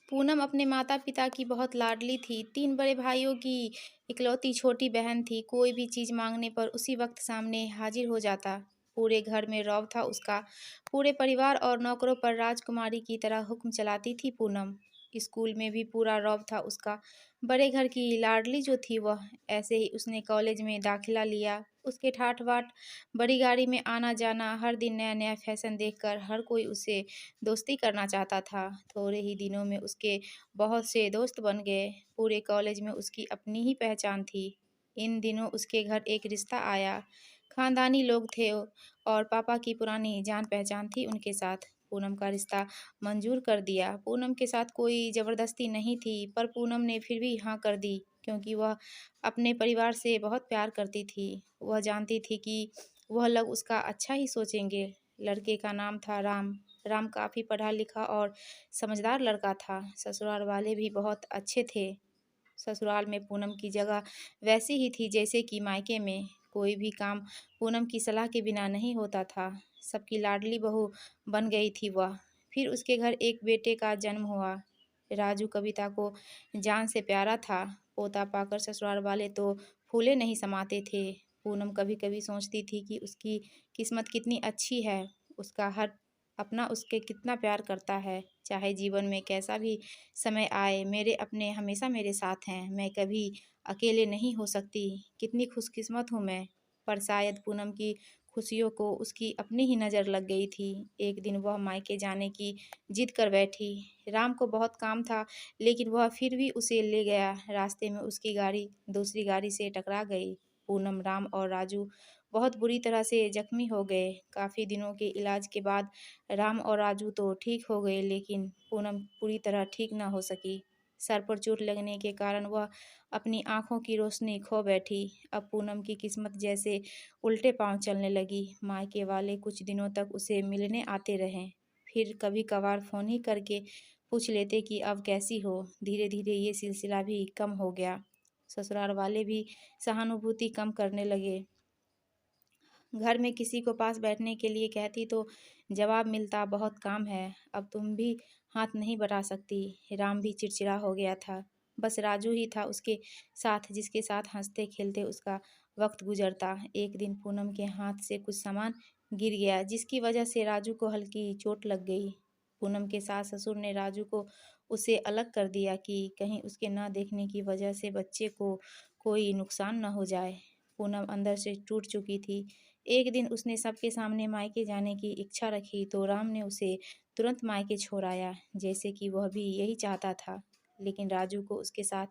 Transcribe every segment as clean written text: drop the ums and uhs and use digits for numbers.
पूनम अपने माता-पिता की बहुत लाडली थी। 3 बड़े भाइयों की इकलौती छोटी बहन थी। कोई भी चीज़ माँगने पर उसी वक़्त सामने हाज़िर हो जाता। पूरे घर में रौब था उसका। पूरे परिवार और नौकरों पर राजकुमारी की तरह हुक्म चलाती थी पूनम। स्कूल में भी पूरा रौब था उसका। बड़े घर की लाडली जो थी वह, ऐसे ही उसने कॉलेज में दाखिला लिया। उसके ठाठ-बाट, बड़ी गाड़ी में आना-जाना, हर दिन नया-नया फ़ैशन देखकर हर कोई उससे दोस्ती करना चाहता था। थोड़े ही दिनों में उसके बहुत से दोस्त बन गए। पूरे कॉलेज में उसकी अपनी ही पहचान थी। इन दिनों उसके घर एक रिश्ता आया। खानदानी लोग थे और पापा की पुरानी जान-पहचान थी उनके साथ। पूनम का रिश्ता मंजूर कर दिया। पूनम के साथ कोई ज़बरदस्ती नहीं थी, पर पूनम ने फिर भी हाँ कर दी, क्योंकि वह अपने परिवार से बहुत प्यार करती थी। वह जानती थी कि वह लोग उसका अच्छा ही सोचेंगे। लड़के का नाम था राम। राम काफ़ी पढ़ा-लिखा और समझदार लड़का था। ससुराल वाले भी बहुत अच्छे थे। ससुराल में पूनम की जगह वैसी ही थी जैसे कि मायके में। कोई भी काम पूनम की सलाह के बिना नहीं होता था। सबकी लाडली बहू बन गई थी वह। फिर उसके घर एक बेटे का जन्म हुआ। राजू कविता को जान से प्यारा था। पोता पाकर ससुराल वाले तो फूले नहीं समाते थे। पूनम कभी-कभी सोचती थी कि उसकी किस्मत कितनी अच्छी है। उसका हर अपना उसके कितना प्यार करता है। चाहे जीवन में कैसा भी समय आए, मेरे अपने हमेशा मेरे साथ हैं। मैं कभी अकेले नहीं हो सकती। कितनी खुशकिस्मत हूँ मैं। पर शायद पूनम की खुशियों को उसकी अपनी ही नज़र लग गई थी। एक दिन वह मायके जाने की जिद कर बैठी। राम को बहुत काम था, लेकिन वह फिर भी उसे ले गया। रास्ते में उसकी गाड़ी दूसरी गाड़ी से टकरा गई। पूनम, राम और राजू बहुत बुरी तरह से जख्मी हो गए। काफ़ी दिनों के इलाज के बाद राम और राजू तो ठीक हो गए, लेकिन पूनम पूरी तरह ठीक न हो सकी। सर पर चोट लगने के कारण वह अपनी आँखों की रोशनी खो बैठी। अब पूनम की किस्मत जैसे उल्टे पाँव चलने लगी। मायके वाले कुछ दिनों तक उसे मिलने आते रहे। फिर कभी-कभार फ़ोन ही करके पूछ लेते कि अब कैसी हो। धीरे-धीरे ये सिलसिला भी कम हो गया। ससुराल वाले भी सहानुभूति कम करने लगे। घर में किसी को पास बैठने के लिए कहती तो जवाब मिलता, बहुत काम है, अब तुम भी हाथ नहीं बटा सकती। राम भी चिड़चिड़ा हो गया था। बस राजू ही था उसके साथ, जिसके साथ हंसते खेलते उसका वक्त गुजरता। एक दिन पूनम के हाथ से कुछ सामान गिर गया, जिसकी वजह से राजू को हल्की चोट लग गई। पूनम के सास ससुर ने राजू को उससे अलग कर दिया कि कहीं उसके न देखने की वजह से बच्चे को कोई नुकसान न हो जाए। पूनम अंदर से टूट चुकी थी। एक दिन उसने सबके सामने मायके जाने की इच्छा रखी तो राम ने उसे तुरंत मायके छोड़ आया, जैसे कि वह भी यही चाहता था। लेकिन राजू को उसके साथ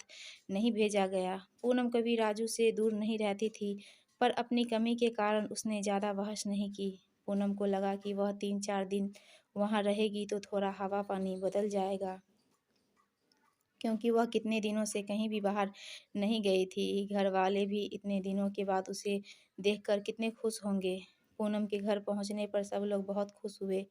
नहीं भेजा गया। पूनम कभी राजू से दूर नहीं रहती थी, पर अपनी कमी के कारण उसने ज़्यादा बहस नहीं की। पूनम को लगा कि वह 3-4 दिन वहाँ रहेगी तो थोड़ा हवा पानी बदल जाएगा, क्योंकि वह कितने दिनों से कहीं भी बाहर नहीं गई थी। घर वाले भी इतने दिनों के बाद उसे देखकर कितने खुश होंगे। पूनम के घर पहुंचने पर सब लोग बहुत खुश हुए।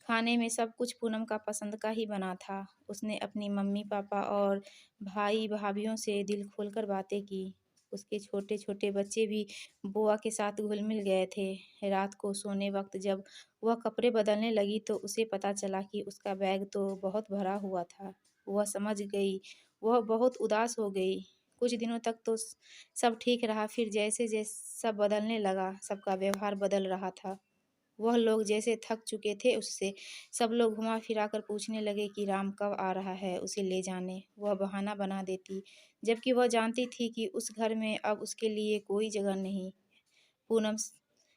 खाने में सब कुछ पूनम का पसंद का ही बना था। उसने अपनी मम्मी-पापा और भाई-भाभियों से दिल खोलकर बातें की। उसके छोटे-छोटे बच्चे भी बुआ के साथ घुल-मिल गए थे। रात को सोने वक्त जब वह कपड़े बदलने लगी तो उसे पता चला कि उसका बैग तो बहुत भरा हुआ था। वह समझ गई, वह बहुत उदास हो गई। कुछ दिनों तक तो सब ठीक रहा, फिर जैसे-जैसे सब बदलने लगा, सबका व्यवहार बदल रहा था। वह लोग जैसे थक चुके थे उससे। सब लोग घुमा-फिरा कर पूछने लगे कि राम कब आ रहा है, उसे ले जाने। वह बहाना बना देती, जबकि वह जानती थी कि उस घर में अब उसके लिए कोई जगह नहीं। पूनम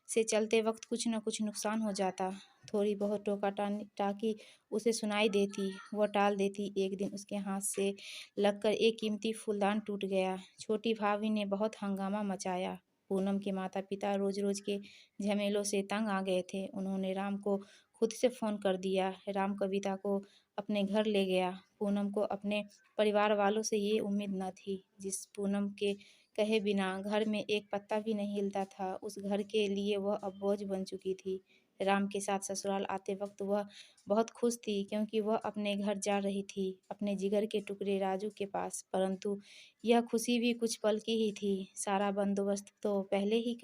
से चलते वक्त कुछ न कुछ नुकसान हो जाता। थोड़ी बहुत टोका-टाकी उसे सुनाई देती, वह टाल देती। एक दिन उसके हाथ से लगकर एक कीमती फूलदान टूट गया। छोटी भाभी ने बहुत हंगामा मचाया। पूनम के माता-पिता रोज-रोज के झमेलों से तंग आ गए थे। उन्होंने राम को खुद से फ़ोन कर दिया। राम कविता को अपने घर ले गया। पूनम को अपने परिवार वालों से ये उम्मीद न थी। जिस पूनम के कहे बिना घर में एक पत्ता भी नहीं हिलता था, उस घर के लिए वह अब बोझ बन चुकी थी। राम के साथ ससुराल आते वक्त वह बहुत खुश थी, क्योंकि वह अपने घर जा रही थी, अपने जिगर के टुकड़े राजू के पास। परंतु यह खुशी भी कुछ पल की ही थी। सारा बंदोबस्त तो पहले ही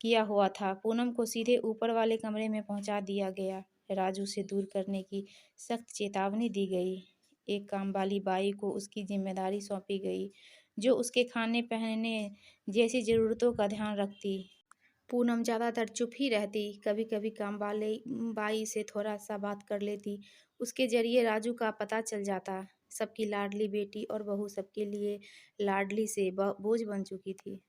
किया हुआ था। पूनम को सीधे ऊपर वाले कमरे में पहुंचा दिया गया। राजू से दूर करने की सख्त चेतावनी दी गई। एक काम वाली बाई को उसकी जिम्मेदारी सौंपी गई, जो उसके खाने-पहनने जैसी ज़रूरतों का ध्यान रखती। पूनम ज़्यादातर चुप ही रहती, कभी-कभी काम वाले बाई से थोड़ा-सा बात कर लेती। उसके ज़रिए राजू का पता चल जाता। सबकी लाडली बेटी और बहू सबके लिए लाडली से ब बोझ बन चुकी थी।